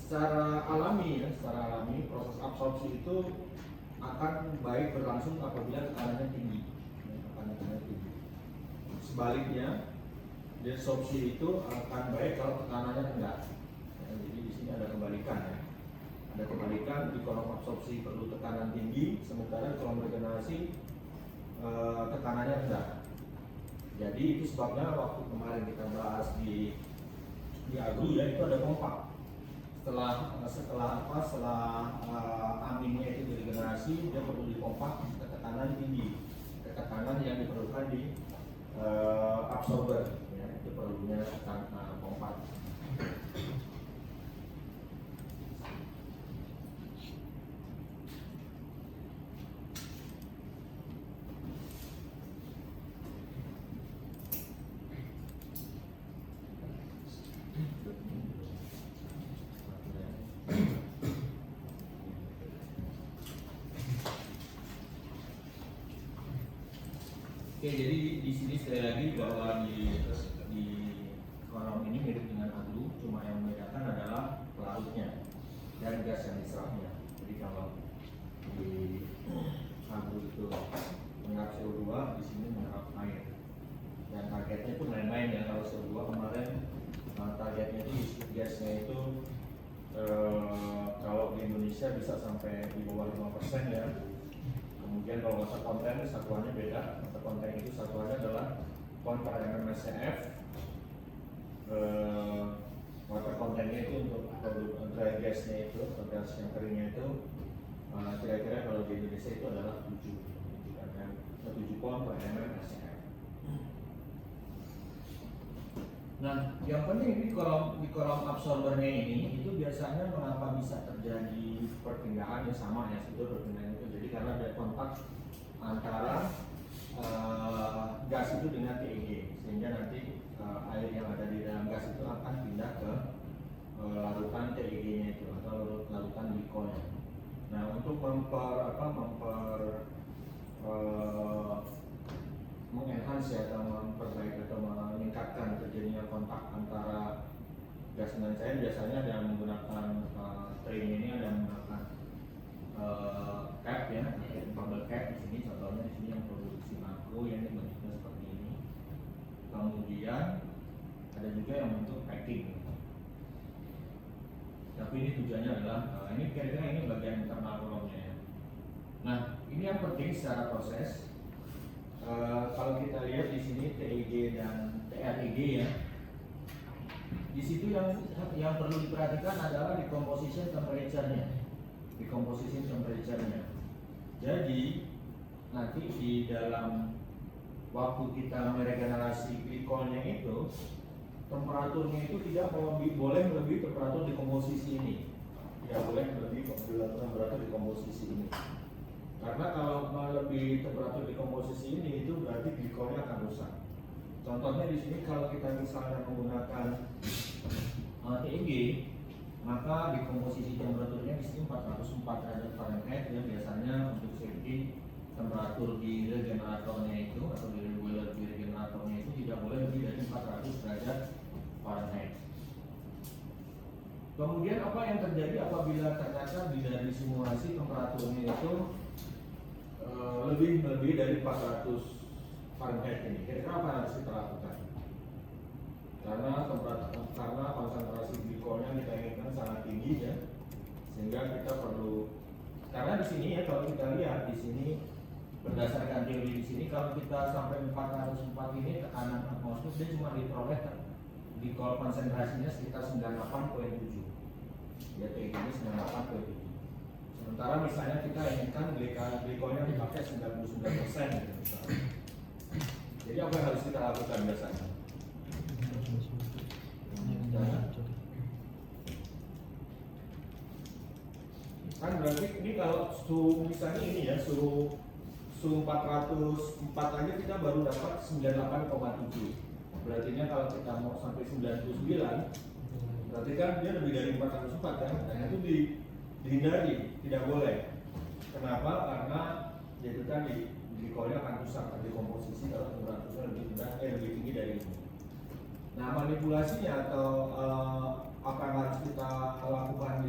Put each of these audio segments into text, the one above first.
secara alami proses absorpsi itu akan baik berlangsung apabila tekanannya tinggi. Sebaliknya, desorpsi itu akan baik kalau tekanannya rendah. Ya, jadi di sini ada kebalikan ya. Ada kebalikan, di kolom absorpsi perlu tekanan tinggi, sementara di kolom regenerasi tekanannya rendah. Jadi itu sebabnya waktu kemarin kita bahas di agro ya, itu ada pompa. Setelah aminnya itu diregenerasi, dia perlu dipompa ke tekanan tinggi, ke tekanan yang diperlukan di absorber ya, itu perlunya pompa. Oke, jadi di sini sekali lagi bahwa di kolom ini mirip dengan aglu, cuma yang membedakan adalah pelarutnya dan gas yang diserapnya. Jadi kalau di aglu itu menyerap CO2, di sini menyerap air. Dan targetnya pun lain-lain ya. Kalau CO2 kemarin targetnya itu gasnya itu kalau di Indonesia bisa sampai di bawah 5% ya. Kemudian kalau water content satuannya beda. Water content itu satuannya adalah pound per mmSCF. Water contentnya itu untuk dry gasnya itu, atau gas yang keringnya itu kira-kira kalau di Indonesia itu adalah 7 pound per mmSCF. Nah, yang penting di kolom absorbernya ini itu biasanya mengapa bisa terjadi perpindahan yang sama ya, itu perpindahan itu. Jadi karena ada kontak antara gas itu dengan TEG, sehingga nanti air yang ada di dalam gas itu akan pindah ke larutan TEG-nya itu atau larutan glycolnya. Nah, untuk mengenhance ya, atau memperbaiki atau meningkatkan terjadinya kontak antara gas dengan cair, biasanya ada menggunakan train ini, ada menggunakan cap ya, bubble cap di sini. Contohnya di sini yang produksi makro yang bentuknya seperti ini. Kemudian ada juga yang bentuk packing. Tapi ini tujuannya adalah ini kira-kira ini bagian internal kolomnya ya. Nah, ini yang penting secara proses. Kalau kita lihat di sini TEG dan TREG ya, di situ yang perlu diperhatikan adalah decomposition temperature-nya. Jadi nanti di dalam waktu kita meregenerasi glikolnya itu, temperaturnya itu tidak boleh lebih temperatur dekomposisi ini. Tidak boleh lebih temperatur dekomposisi ini. Karena kalau melebihi temperatur dekomposisi ini, itu berarti glikolnya akan rusak. Contohnya di sini kalau kita misalnya menggunakan TEG, maka dekomposisi temperaturnya di sini 404 derajat Fahrenheit ya. Biasanya untuk safety temperatur di regeneratornya itu atau di boiler di regeneratornya itu tidak boleh lebih dari 400 derajat Fahrenheit. Kemudian apa yang terjadi apabila ternyata dari simulasi temperaturnya itu lebih dari 400 Fahrenheit ini? Kira-kira apa yang harus kita lakukan? Karena konsentrasi glikolnya kita inginkan sangat tinggi ya, sehingga kita perlu, karena di sini ya, kalau kita lihat di sini berdasarkan teori di sini, kalau kita sampai 404 ini tekanan atmosfer, dia cuma diperoleh glikol konsentrasinya sekitar 98,7 ya, TEG-nya 98,7. Sementara misalnya kita inginkan glikolnya dipakai 99% gitu misalnya. Jadi apa yang harus kita lakukan biasanya? Kan berarti ini kalau suhu misalnya ini ya, suhu 404 aja kita baru dapat 98,7. Berarti kalau kita mau sampai 99, berarti kan dia lebih dari 404 kan? Dan itu dihindari, tidak boleh. Kenapa? Karena itu tadi glikolnya akan rusak, dekomposisi kalau temperaturnya lebih tinggi dari ini. Nah, manipulasinya atau apa yang harus kita lakukan di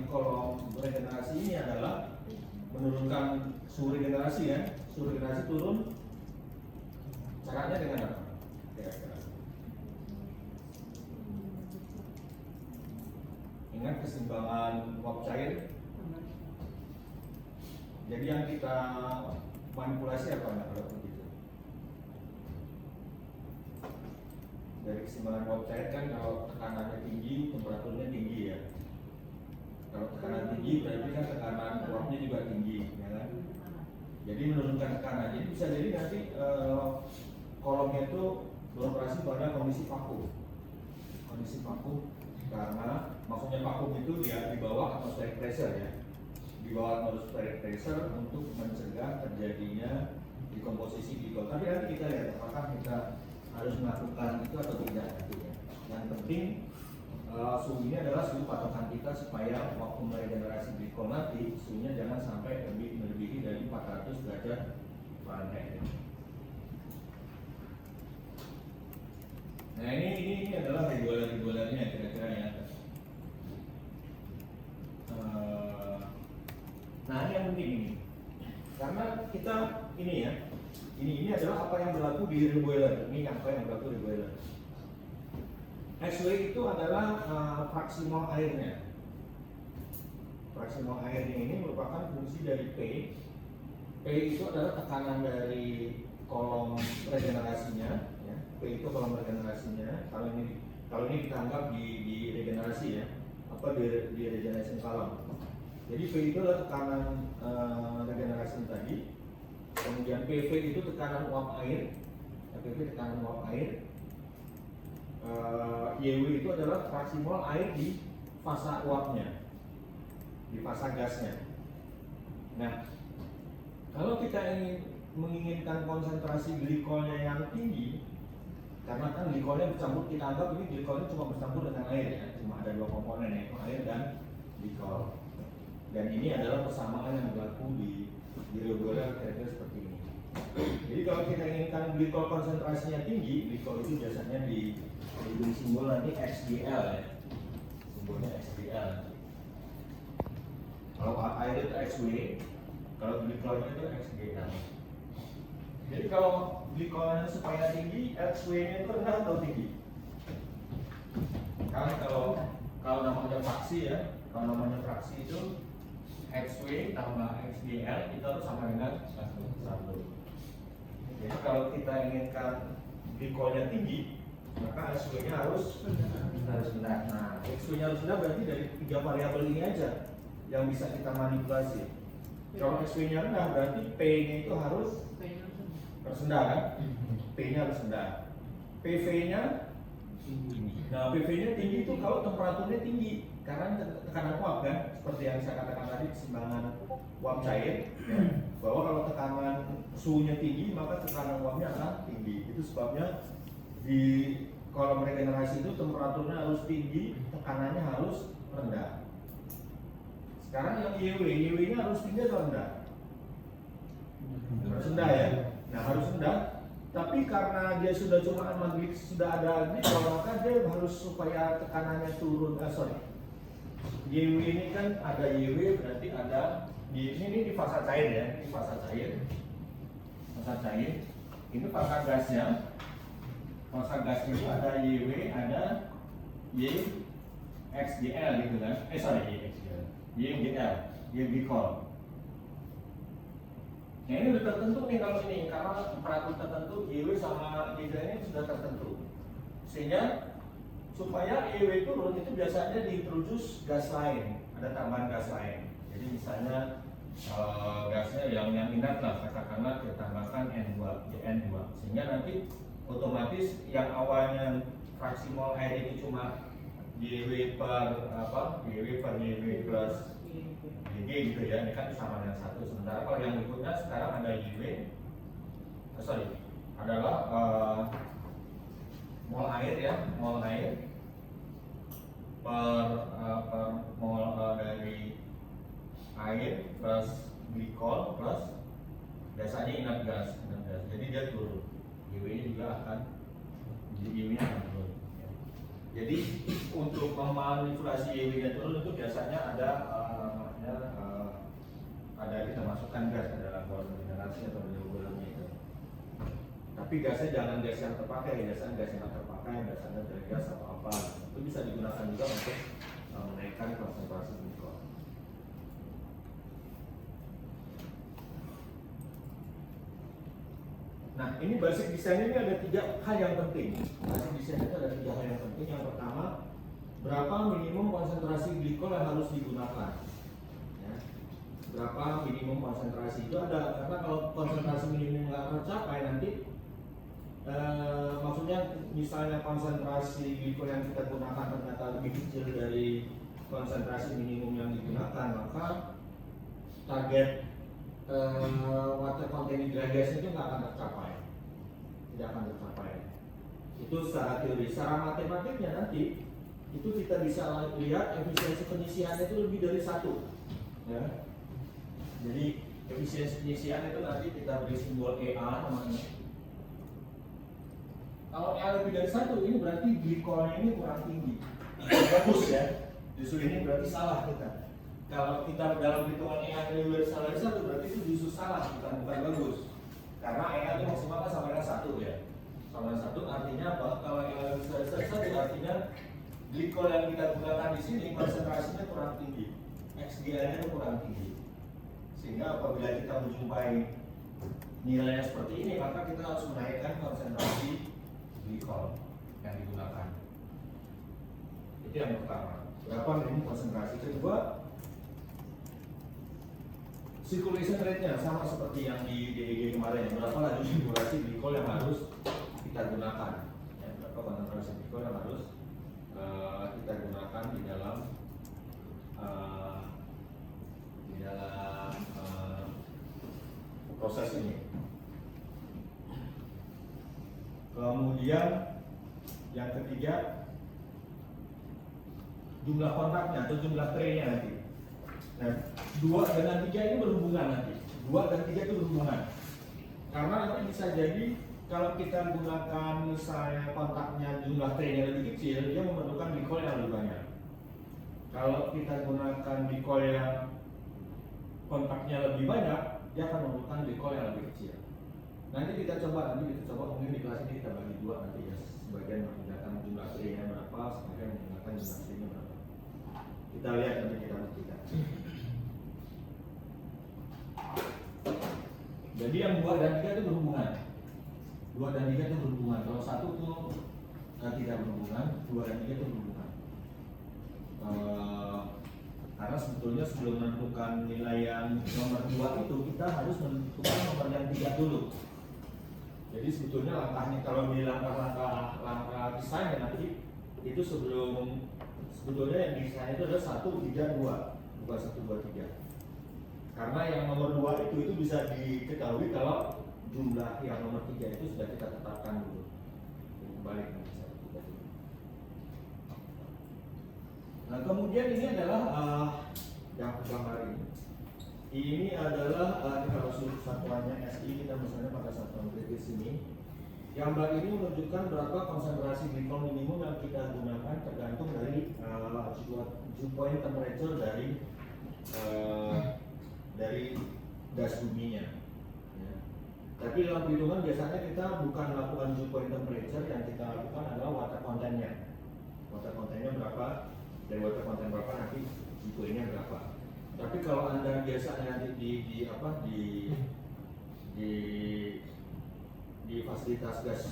suhu regenerasi ya, suhu regenerasi turun, caranya dengan apa? Kira-kira. Ingat keseimbangan uap cair. Jadi yang kita manipulasi apa nah, kalau begitu? Dari keseimbangan uap cair kan kalau tekanannya tinggi, temperaturnya tinggi ya. Kalau tekanan tinggi berarti kan tekanan uapnya juga tinggi, ya kan? Jadi menurunkan tekanan. Jadi bisa jadi nanti kolomnya itu beroperasi pada kondisi vakum. Kondisi vakum karena maksudnya vakum itu dia di bawah atmospheric pressure ya. Di bawah atmospheric pressure untuk mencegah terjadinya dekomposisi glikol. Tapi nanti kita lihat apakah kita harus melakukan itu atau tidak nanti ya. Yang penting suhu ini adalah suhu patokan kita supaya waktu meregenerasi glikol nanti suhunya jangan sampai melebihi dari 400 derajat Fahrenheit. Nah ini adalah regularnya kira-kira ya. Nah ini yang penting ini, karena kita ini ya, ini adalah apa yang berlaku di reboiler. Ini apa yang berlaku di boiler. XW itu adalah fraksi mol airnya. Fraksi mol airnya ini merupakan fungsi dari P. P itu adalah tekanan dari kolom regenerasinya. Ya. P itu kolom regenerasinya. Kalau ini kita anggap di regenerasi ya, apa di regenerasi kolom. Jadi P itu adalah tekanan regenerasi tadi. Kemudian PV itu tekanan uap air. PV tekanan uap air. YW itu adalah fraksi mol air di fasa uapnya, di fasa gasnya. Nah, kalau kita menginginkan konsentrasi glikolnya yang tinggi, karena kan glikolnya bercampur, kita anggap ini glikolnya cuma bercampur dengan air ya, cuma ada dua komponen yaitu air dan glikol. Dan ini adalah persamaan yang berlaku di reboiler kira-kira seperti ini. Jadi kalau kita inginkan glikol konsentrasinya tinggi, glikol itu biasanya di simbol nanti XGL ya, simbolnya XGL. Kalau air itu XW, kalau glikolnya itu XGL. Jadi kalau glikolnya supaya tinggi, XW-nya itu rendah atau tinggi? Kan kalau namanya fraksi ya, kalau namanya fraksi itu XW tambah XGL itu harus sama dengan 1. Jadi kalau kita inginkan glikolnya tinggi, maka XW-nya harus rendah. Nah, XW-nya harus rendah berarti dari 3 variabel ini aja yang bisa kita manipulasi. Kalau XW-nya rendah berarti P-nya itu harus rendah kan? P-nya harus rendah. PV-nya tinggi. Nah, PV-nya tinggi itu kalau temperaturnya tinggi karena tekanan uap kan, seperti yang saya katakan tadi keseimbangan uap cair ya. Bahwa kalau tekanan suhunya tinggi maka tekanan uapnya akan tinggi. Itu sebabnya di kolom regenerasi itu temperaturnya harus tinggi, tekanannya harus rendah. Sekarang yang YW-nya harus tinggi atau rendah? Harus rendah ya. Nah harus rendah. Tapi karena dia sudah cuma sudah ada glikol, maka dia harus supaya tekanannya turun. YW ini kan ada YW berarti ada ini di fasa cair ya, ini fasa cair. Fasa cair. Ini fasa gasnya. Fasa gasnya itu ada YW, ada YXGL gitu kan? YXGL, YGL, Y glikol. Nah ini sudah tertentu nih kalau ini, karena temperatur tertentu YW sama YGL ini sudah tertentu. Sehingga supaya YW turun itu biasanya diintroduce gas lain, ada tambahan gas lain. Jadi misalnya gasnya yang ingat lah, katakanlah kita tambahkan N2, N2, sehingga nanti otomatis yang awalnya fraksi mol air ini cuma YW per YW plus YG gitu ya, ini kan sama dengan 1. Sementara kalau yang berikutnya sekarang ada YW adalah mol air ya, mol air per mol dari air plus glikol plus biasanya ingat gas. Jadi dia turun. YW-nya juga akan YW-nya akan turun. Jadi untuk memanipulasi YW-nya turun itu biasanya ada ada kita masukkan gas ke dalam proses minerasi atau boilernya itu. Tapi gasnya jangan gas yang terpakai, biasanya gas yang terpakai, biasanya dari gas atau apa, itu bisa digunakan juga untuk menaikkan konsentrasi glikol. Nah, ini basic desain ini ada 3 hal yang penting. Basic desain itu ada 3 hal yang penting. Yang pertama, berapa minimum konsentrasi glikol yang harus digunakan? Ya. Berapa minimum konsentrasi itu ada, karena kalau konsentrasi minimum nggak tercapai nanti, maksudnya misalnya konsentrasi glikol yang kita gunakan ternyata lebih kecil dari konsentrasi minimum yang digunakan, maka target water content gas itu nggak akan tercapai, tidak akan tercapai. Itu secara teori. Secara matematiknya nanti itu kita bisa lihat efisiensi penyisian itu lebih dari 1, ya. Jadi efisiensi penyisian itu nanti kita beri simbol EA namanya. Kalau EA lebih dari 1, ini berarti glikolnya ini kurang tinggi. Bagus ya. Justru ini berarti salah kita. Kalau kita dalam hitungan EA lebih dari 1, berarti itu justru salah, bukan bagus. Karena EA itu maksimal kan sampai dengan 1 ya. Sampai dengan 1 artinya apa? Kalau EA lebih dari 1 artinya glikol yang kita gunakan di sini konsentrasinya kurang tinggi, XGA-nya itu kurang tinggi. Sehingga apabila kita menjumpai nilainya seperti ini, maka kita harus menaikkan konsentrasi glikol yang digunakan. Itu yang pertama. Berapa minimum konsentrasi? Kedua, circulation rate-nya sama seperti yang di DEG kemarin. Berapa laju sirkulasi glikol yang harus kita gunakan? Ya, berapa konsentrasi glikol yang harus kita gunakan di dalam proses ini. Kemudian yang ketiga, jumlah kontaknya atau jumlah tray-nya nanti. Nah, 2 dengan 3 ini berhubungan nanti. 2 dan 3 itu berhubungan. Karena nanti bisa jadi kalau kita gunakan misalnya kontaknya jumlah tray-nya lebih kecil, dia memerlukan glikol yang lebih banyak. Kalau kita gunakan glikol yang kontaknya lebih banyak, dia akan memerlukan glikol yang lebih kecil. Nanti kita coba mungkin di kelas ini kita bagi 2 nanti ya. Sebagian menggunakan jumlah tray-nya berapa, sebagian menggunakan jumlah tray-nya berapa. Kita lihat nanti kita buktikan. Jadi yang 2 dan 3 itu berhubungan. 2 dan 3 itu berhubungan. Kalau 1 itu tidak berhubungan, 2 dan 3 itu berhubungan. Karena sebetulnya sebelum menentukan nilai yang nomor 2 itu, kita harus menentukan nomor yang 3 dulu. Jadi sebetulnya langkahnya, kalau di langkah desain nanti itu sebetulnya yang desain itu adalah 1, 3, 2, bukan 1, 2, 3. Karena yang nomor 2 itu bisa diketahui kalau jumlah yang nomor 3 itu sudah kita tetapkan dulu. Balik nanti saya kita dulu. Nah, kemudian ini adalah yang gambar ini. Ini adalah kalau satuannya SI, kita misalnya pakai satuan kritis ini. Gambar ini menunjukkan berapa konsentrasi glikol minimum yang kita gunakan tergantung dari dew point temperature dari gas buminya. Ya. Tapi dalam perhitungan biasanya kita bukan melakukan dew point temperature, yang kita lakukan adalah water content-nya. Water content-nya berapa, dari water content berapa nanti dew point-nya berapa. Tapi kalau Anda biasanya nanti di fasilitas gas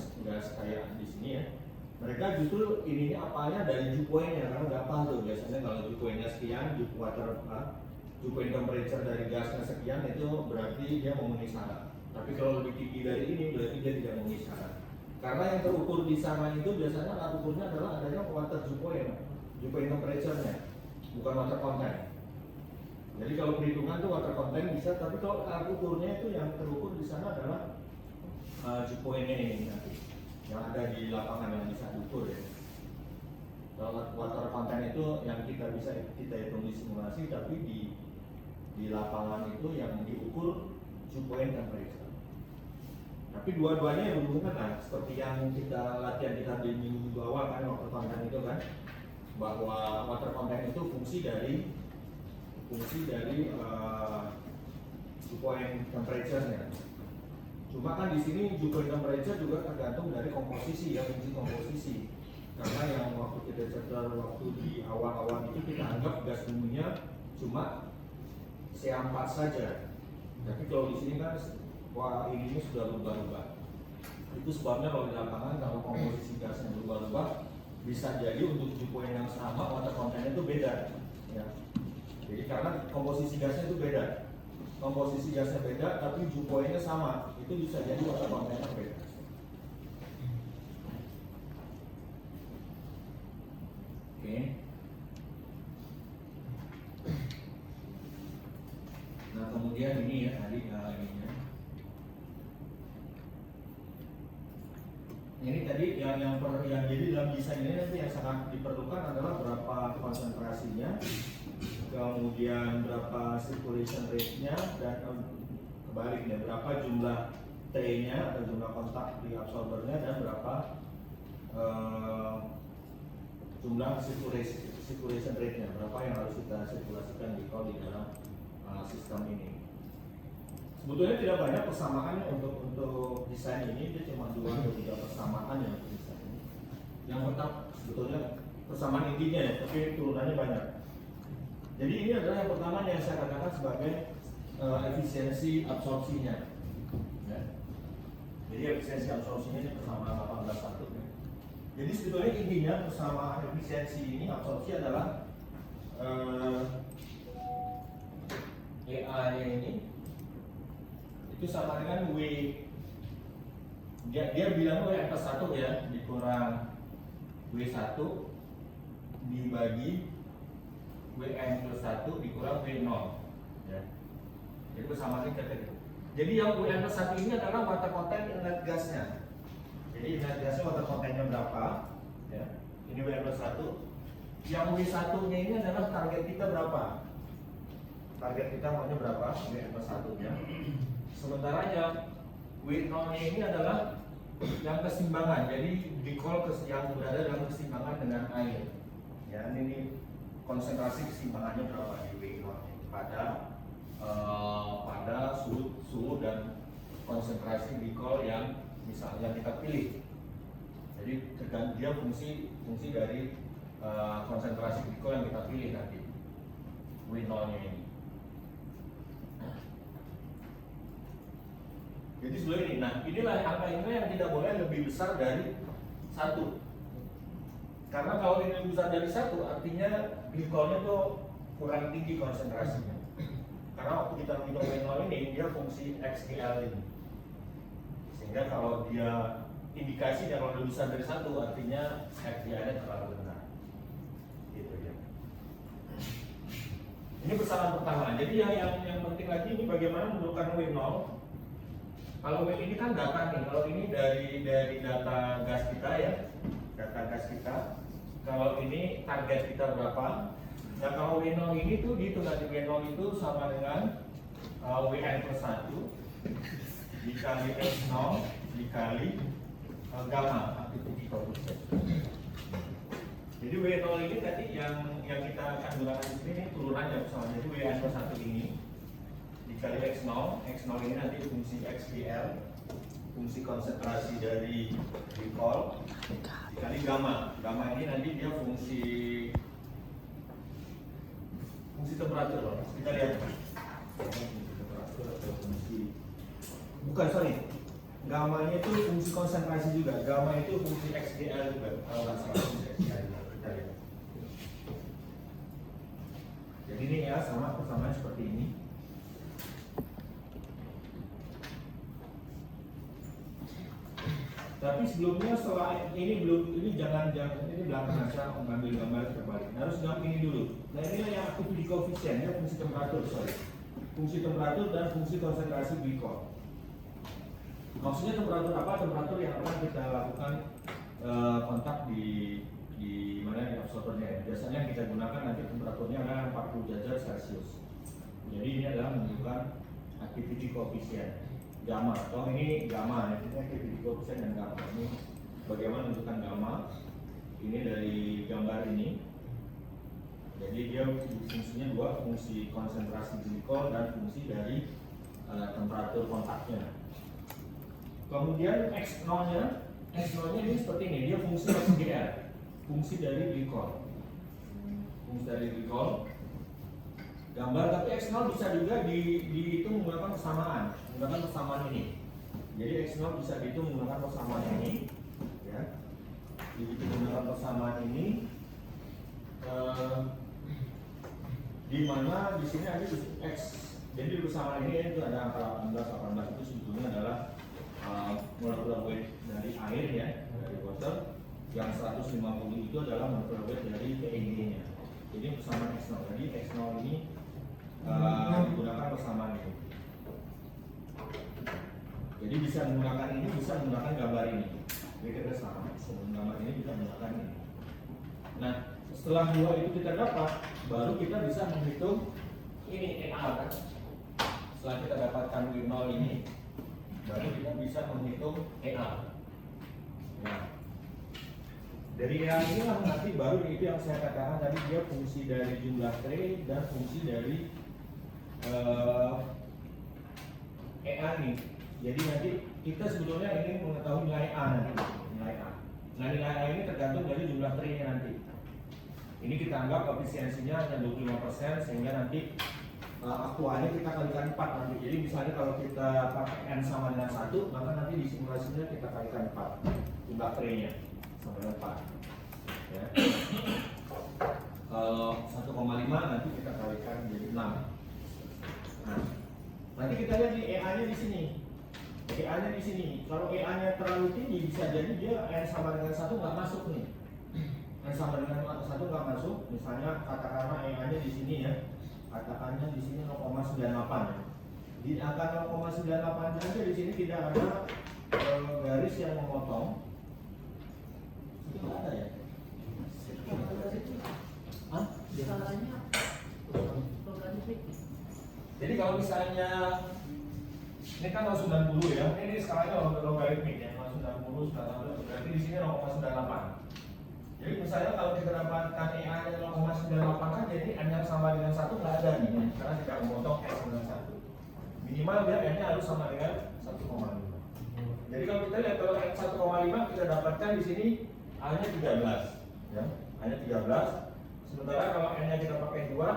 kayak di sini ya, mereka justru ininya apanya dari dew point-nya, karena gampang tuh biasanya kalau dew point-nya sekian, dew point temperature dari gasnya sekian, itu berarti dia memenuhi syarat. Tapi kalau lebih tinggi dari ini berarti dia tidak memenuhi syarat. Karena yang terukur di sana itu biasanya alat ukurnya adalah adanya water dew point temperature-nya, bukan water content. Jadi kalau perhitungan itu water content bisa, tapi kalau alat ukurnya itu yang terukur di sana adalah dew point-nya ini nanti, yang ada di lapangan yang bisa diukur ya. Kalau water content itu yang kita hitung di simulasi, tapi di lapangan itu yang diukur dew point temperature. Tapi dua-duanya yang berhubungan kan, seperti yang kita latihan kita di minggu awal kan, water content itu kan, bahwa water content itu fungsi dari dew point temperature-nya. Cuma kan di sini dew point temperature juga tergantung dari komposisi ya, fungsi komposisi. Karena yang waktu kita catat waktu di awal-awal itu kita anggap gas buminya cuma CA4 saja. Tapi kalau di sini kan wah ini sudah berubah-ubah. Itu sebabnya kalau di lapangan kalau komposisi gasnya berubah-ubah, bisa jadi untuk dew point yang sama water content itu beda. Ya. Jadi karena komposisi gasnya itu beda, komposisi gasnya beda, tapi dew point-nya sama, itu bisa jadi water content-nya beda. Oke. Nah kemudian ini ya tadi ininya. Ini tadi yang jadi dalam desain ini nanti yang sangat diperlukan adalah berapa konsentrasinya, kemudian berapa circulation rate-nya, dan kebaliknya berapa jumlah T-nya atau jumlah kontak di absorbernya, dan berapa jumlah circulation rate-nya, berapa yang harus kita sirkulasikan di dalam sistem ini. Sebetulnya tidak banyak persamaan untuk desain ini, dia cuma 2 atau 3 persamaan yang untuk desain ini. Yang pertama sebetulnya persamaan intinya ya, tapi turunannya banyak. Jadi ini adalah yang pertama yang saya katakan sebagai efisiensi absorpsinya. Ya. Jadi efisiensi absorpsinya ini persamaan 18:1. Ya. Jadi sebetulnya intinya persamaan efisiensi ini absorpsi adalah EA-nya ini itu sama dengan W. Dia bilang W plus 1 ya, dikurang W1 dibagi WN plus 1 dikurang W0 ya. Jadi persamaan ini gitu. Jadi yang WN plus 1 ini adalah water content inlet gasnya. Jadi inlet gasnya water contentnya berapa ya. Ini WN plus 1. Yang W1 nya ini adalah target kita berapa. Target kita maunya berapa, WN plus 1 nya. Sementara yang W0 nya ini adalah yang keseimbangan, jadi glikol yang berada dalam keseimbangan dengan air. Ya, ini konsentrasi keseimbangannya berapa di W0 pada suhu dan konsentrasi glikol yang misalnya kita pilih. Jadi dia fungsi dari konsentrasi glikol yang kita pilih nanti W0 nya ini. Jadi sebenarnya ini, nah inilah angka ini yang tidak boleh lebih besar dari 1. Karena kalau ini lebih besar dari 1, artinya glikolnya tuh kurang tinggi konsentrasinya. Karena waktu kita minum W0 ini, dia fungsi XGL ini. Sehingga kalau dia indikasinya kalau lebih besar dari 1, artinya XGL-nya terlalu rendah. Gitu ya. Ini persamaan pertama. Jadi yang penting lagi ini bagaimana menentukan W0. Kalau ini kan data nih, kalau ini dari data gas kita ya, data gas kita. Kalau ini target kita berapa? Nah kalau W0 ini tuh dihitung nanti W0 itu sama dengan WN plus 1 dikali X0 dikali gamma aktiviti koefisien. Jadi W0 ini tadi yang kita akan gunakan di sini turunannya bersama. Jadi WN plus 1 ini dikali X0 ini nanti fungsi XBL, fungsi konsentrasi dari glikol dikali gamma. Gamma ini nanti dia fungsi temperatur loh. Kita lihat fungsi temperatur atau gamma-nya itu fungsi konsentrasi juga. Gamma itu fungsi XBL juga. Kalau nggak salah fungsi XBL juga. Kita lihat. Jadi ini ya sama persamaan seperti ini. Tapi sebelumnya setelah ini jangan ini belakang saja mengambil gambar terbalik. Harus gambar ini dulu. Nah inilah yang aktiviti koefisien ya, fungsi temperatur fungsi temperatur dan fungsi konsentrasi glikol. Maksudnya temperatur apa? Temperatur yang akan kita lakukan kontak di mana di absorbernya. Biasanya kita gunakan nanti temperaturnya adalah 40 derajat Celcius. Jadi ini adalah menunjukkan aktiviti koefisien gamma. Atau ini gamma, ini aktiviti koefisien dan gamma. Ini bagaimana menentukan gamma? Ini dari gambar ini. Jadi dia fungsinya dua, fungsi konsentrasi glikol dan fungsi dari temperatur kontaknya. Kemudian X0-nya ini seperti ini, dia fungsi oksigen, fungsi dari glikol. Fungsi dari glikol. Gambar, tapi X0 bisa juga dihitung menggunakan persamaan ini. Jadi X0 bisa dihitung menggunakan persamaan ini, ya. Dihitung menggunakan persamaan ini, di mana di sini ada X. Jadi persamaan ini itu ada angka 18 itu sebetulnya adalah molecular weight dari air, ya, dari water. Yang 150 itu adalah molecular weight dari PEG-nya. Jadi persamaan X0. Jadi X0 ini menggunakan persamaan ini. Jadi bisa menggunakan ini, bisa menggunakan gambar ini. Jadi kita sama, gambar ini bisa menggunakan ini. Nah, setelah dua itu kita dapat, baru kita bisa menghitung ini EA kan. Setelah kita dapatkan W0 ini, baru kita bisa menghitung EA. Nah, dari EA inilah nanti baru itu yang saya katakan tadi, dia fungsi dari jumlah tray dan fungsi dari EA nih. Jadi nanti kita sebetulnya ingin mengetahui nilai A nanti, nilai A. Nah, nilai A ini tergantung dari jumlah tray-nya nanti. Ini kita anggap efisiensinya hanya 25%, sehingga nanti aktualnya kita kalikan 4 nanti. Jadi misalnya kalau kita pakai N sama dengan 1, maka nanti di simulasinya kita kalikan 4 jumlah tray-nya sama dengan 4, ya. Kalau 1,5 nanti kita kalikan jadi 6. Nah, nanti kita lihat di EA-nya di sini. EA-nya di sini. Kalau EA-nya terlalu tinggi, bisa jadi dia N sama dengan 1 nggak masuk nih. N sama dengan 1 nggak masuk. Misalnya katakanlah EA-nya di sini, ya. Katakannya di sini 0,98. Di angka 0,98 saja di sini tidak ada garis yang memotong. Itu nggak ada, ya? Hah? Jadi kalau misalnya ini kan 0,90, ya, ini skalanya logaritmik, ya, 0,90, 98, berarti di sini 0,98. Jadi misalnya kalau kita dapatkan EA nya 0,98 kan, jadi N yang sama dengan 1 nggak ada nih, karena tidak memotong N dengan 1. Minimal dia N nya harus sama dengan 1,5. Jadi kalau kita lihat, kalau N 1,5 kita dapatkan di sini A nya 13, ya, A nya 13. Sementara kalau N nya kita pakai 2,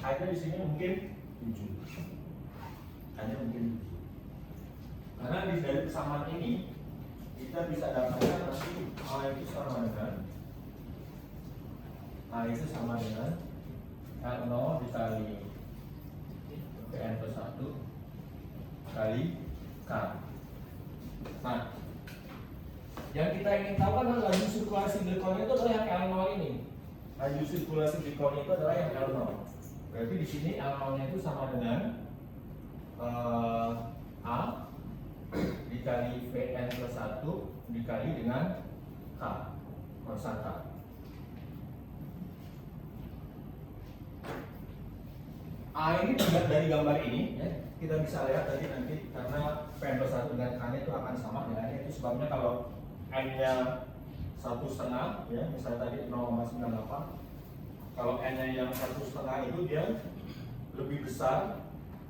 A nya di sini mungkin 7. A nya mungkin 7. Karena dari persamaan ini kita bisa dapatkan nanti A itu sama dengan L0 dikali Pn plus 1 kali K. Nah, yang kita ingin tahu kan laju sirkulasi glikolnya itu adalah yang L0 ini. Laju sirkulasi glikolnya itu adalah yang L0. Berarti di sini L0-nya itu sama dengan A dikali Vn plus 1 dikali dengan K, konstanta. A ini terlihat dari gambar ini, ya, kita bisa lihat tadi nanti, karena Vn plus 1 dengan K nya itu akan sama dengan itu sebabnya kalau N nya 1,5, ya, misalnya tadi 0,98, kalau N nya yang 1,5 itu dia lebih besar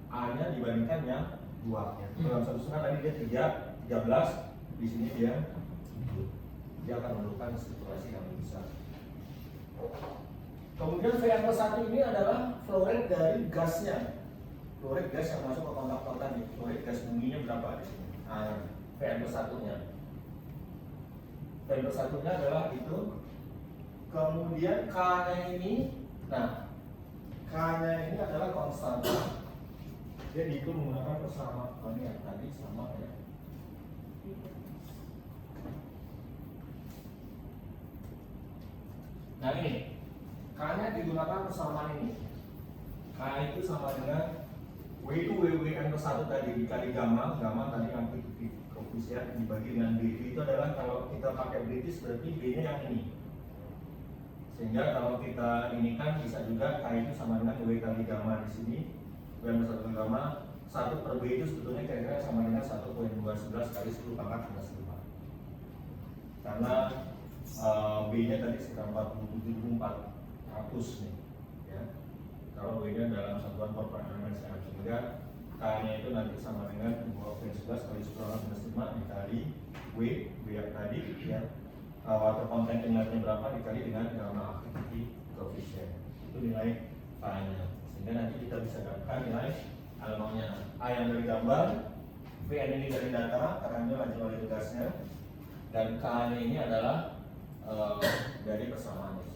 A nya dibandingkan yang 2, ya. Kalau 1,5 tadi dia 13, di sini dia akan memerlukan sirkulasi yang lebih besar. Kemudian Vn plus 1 ini adalah flow rate dari gasnya. Flow rate gas yang masuk ke kontak-kontak tadi. Flow rate gas buminya berapa di sini? Vn plus 1-nya. Vn plus 1-nya adalah itu. Kemudian K-nya ini, nah, K-nya ini adalah konstanta. Dia dihitung menggunakan persamaan yang tadi sama, ya. Nah ini, K-nya digunakan persamaan ini. K itu sama dengan W itu WWN plus 1 tadi dikali gamma tadi amplitude koefisien dibagi dengan BV itu adalah, kalau kita pakai British berarti B-nya yang ini. Sehingga kalau kita ini kan bisa juga K itu sama dengan W kali gamma di sini. W plus 1 gamma, 1 per B itu sebetulnya kira-kira sama dengan 1,211 kali 10 pangkat minus 5. Karena B-nya tadi sekitar 47.400 nih, ya. Kalau B-nya dalam satuan per elemen cm, sehingga K-nya itu nanti sama dengan 2V11 kali 10 minus 5 dikali W yang tadi ya, water content inletnya berapa dikali dengan gamma activity coefficient, itu nilai K-nya, sehingga nanti kita bisa dapatkan nilai L0-nya. A yang dari gambar, Vn ini dari data karena ini laju oleh gasnya, dan K-nya ini adalah dari persamaan.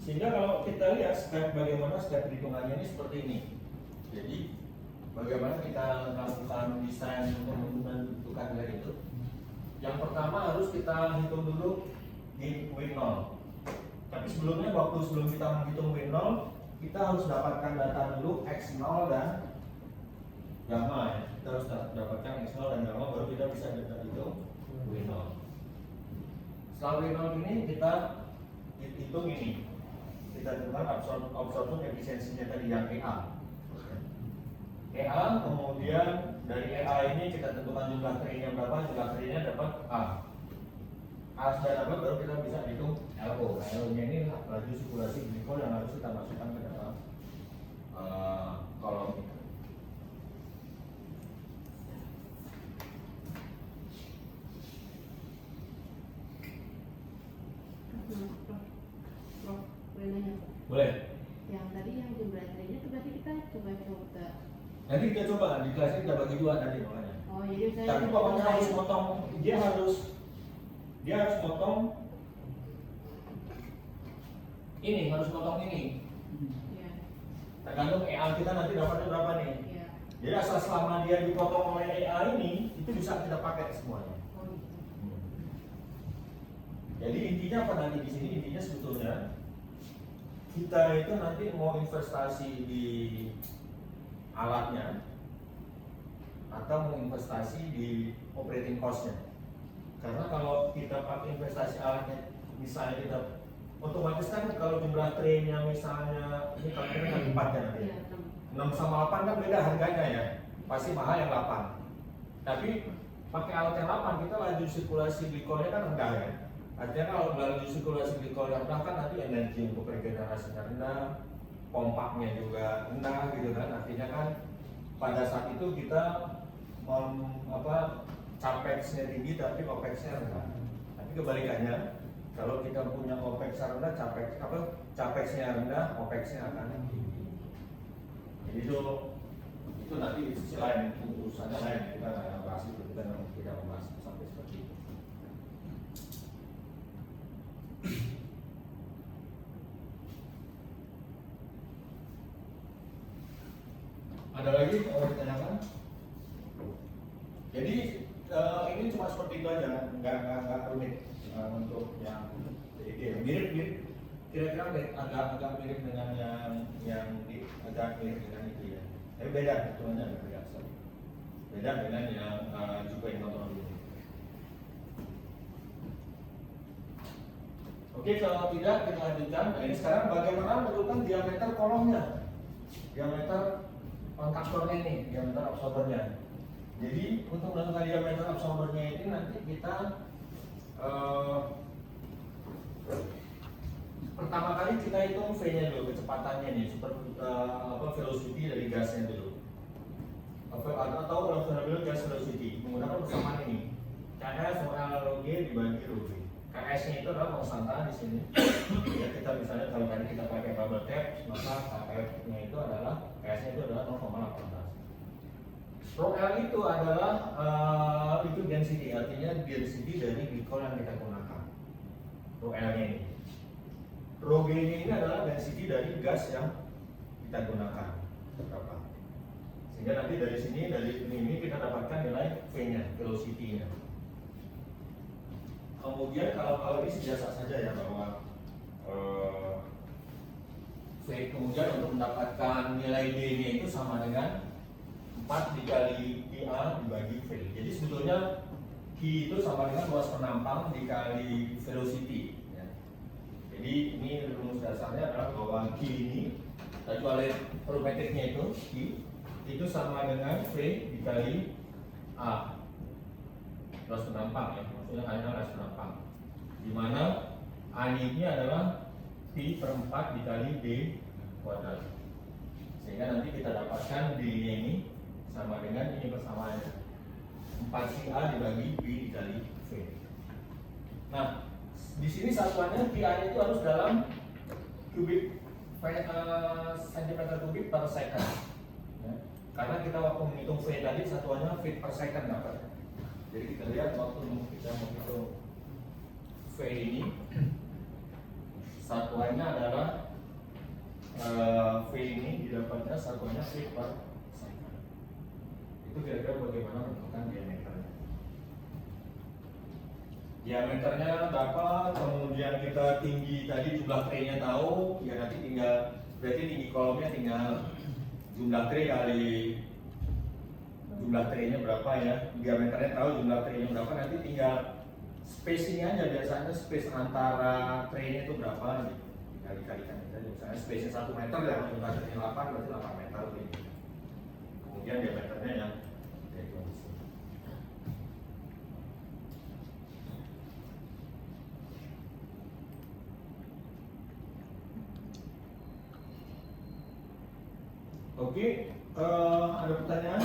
Sehingga kalau kita lihat bagaimana step perhitungannya ini seperti ini. Jadi bagaimana kita melakukan desain untuk menentukan nilai itu. Yang pertama harus kita hitung dulu di W0. Tapi sebelumnya sebelum kita menghitung W0, kita harus dapatkan data dulu X0 dan gamma ya. Kita harus dapatkan X0 dan gamma baru kita bisa hitung W0. Setelah W0 ini kita hitung ini. Kita tentukan absorption efisiensinya tadi yang EA, kemudian dari EA ini kita tentukan jumlah trainnya berapa, jumlah trainnya dapat A sudah dapat, baru kita bisa hitung LO. LO nya ini laju sirkulasi glikol yang harus kita masukkan ke dalam kolom ini. Boleh. Yang tadi yang jumlah trainnya itu berarti kita coba. Nanti kita coba di kelas ini kita bagi dua nanti makanya. Oh jadi saya. Tapi pokoknya harus potong, dia harus potong ini, harus potong ini. Iya. Tergantung EA kita nanti dapatnya berapa nih. Iya. Jadi asal selama dia dipotong oleh EA ini, itu bisa kita pakai semuanya. Oh gitu. Jadi intinya apa nanti di sini? Intinya sebetulnya kita itu nanti mau investasi di alatnya atau mau investasi di operating cost-nya. Karena kalau kita pakai investasi alatnya, misalnya kita otomatis kan kalau jumlah trainnya misalnya ini kalau kita kan 4 ya nanti. Iya, 6 sama 8 kan beda harganya ya. Pasti mahal yang 8. Tapi pakai alat yang 8 kita laju sirkulasi glikolnya kan rendah ya. Artinya kalau laju sirkulasi glikol yang rendah kan nanti energi untuk regenerasinya rendah, pompanya juga rendah gitu kan. Artinya kan pada saat itu kita capex-nya tinggi tapi opex-nya rendah. Tapi kebalikannya, kalau kita punya opex rendah, capex-nya rendah, opex-nya akan tinggi. Jadi itu nanti di sisi lain, urusannya lain, kita nggak bahas itu, kita tidak membahas sampai seperti itu. Ada lagi yang mau ditanyakan? Jadi ini cuma seperti itu aja, nggak rumit untuk yang DEG. Mirip, kira-kira agak mirip dengan agak mirip dengan itu ya. Tapi beda, hitungannya agak beda. Beda dengan yang juga yang nonton ini. Oke, kalau tidak kita lanjutkan. Nah, ini sekarang bagaimana menentukan diameter kolomnya, diameter kontaktornya ini, diameter absorbernya. Jadi untuk menentukan diameter absorbernya ini nanti kita pertama kali kita hitung V-nya dulu, kecepatannya nih, velocity dari gasnya dulu. Atau kalau gas velocity menggunakan persamaan ini. KS L G dibagi rho G. KS-nya itu adalah konstanta di sini. Ya, kita misalnya kalau tadi kita pakai bubble tap, maka KF-nya itu adalah KS-nya itu adalah 0,18. Rho L itu adalah itu density, artinya density dari glikol yang kita gunakan. Rho L-nya ini. Rho G-nya ini adalah density dari gas yang kita gunakan. Berapa? Sehingga nanti dari sini, dari ini kita dapatkan nilai V-nya, velocity-nya. Kemudian kalau ini biasa saja ya bahwa V, kemudian untuk mendapatkan nilai D-nya itu sama dengan 4 dikali QA dibagi V. Jadi sebetulnya Q itu sama dengan luas penampang dikali velocity ya. Jadi ini rumus dasarnya adalah bahwa Q ini oleh volumetriknya itu Q itu sama dengan V dikali A, luas penampang ya, maksudnya hanya luas penampang, di mana A ini adalah P per 4 dikali D kuadrat. Sehingga nanti kita dapatkan B-nya ini sama dengan ini persamaannya. 4A dibagi B dikali V. Nah, di sini satuannya PA itu harus dalam kubik centimeter kubik per second. Ya. Karena kita waktu menghitung V tadi satuannya feet per second dapat. Jadi kita lihat waktu kita menghitung V ini satuannya adalah V ini didapatnya satuannya feet per second. Itu kira-kira bagaimana menentukan diameternya. Diameternya dapat, kemudian kita tinggi tadi jumlah tray-nya tahu, ya nanti tinggal berarti tinggi kolomnya tinggal jumlah tray kali jumlah tray-nya berapa ya, diameternya tahu, jumlah tray-nya berapa, nanti tinggal spacing aja, biasanya space antara tray-nya itu berapa gitu. Dikali-kalikan aja, misalnya space-nya 1 meter dan jumlah tray-nya 8 berarti 8 meter gitu. Kemudian diameternya yang kayak gitu. Oke, ada pertanyaan?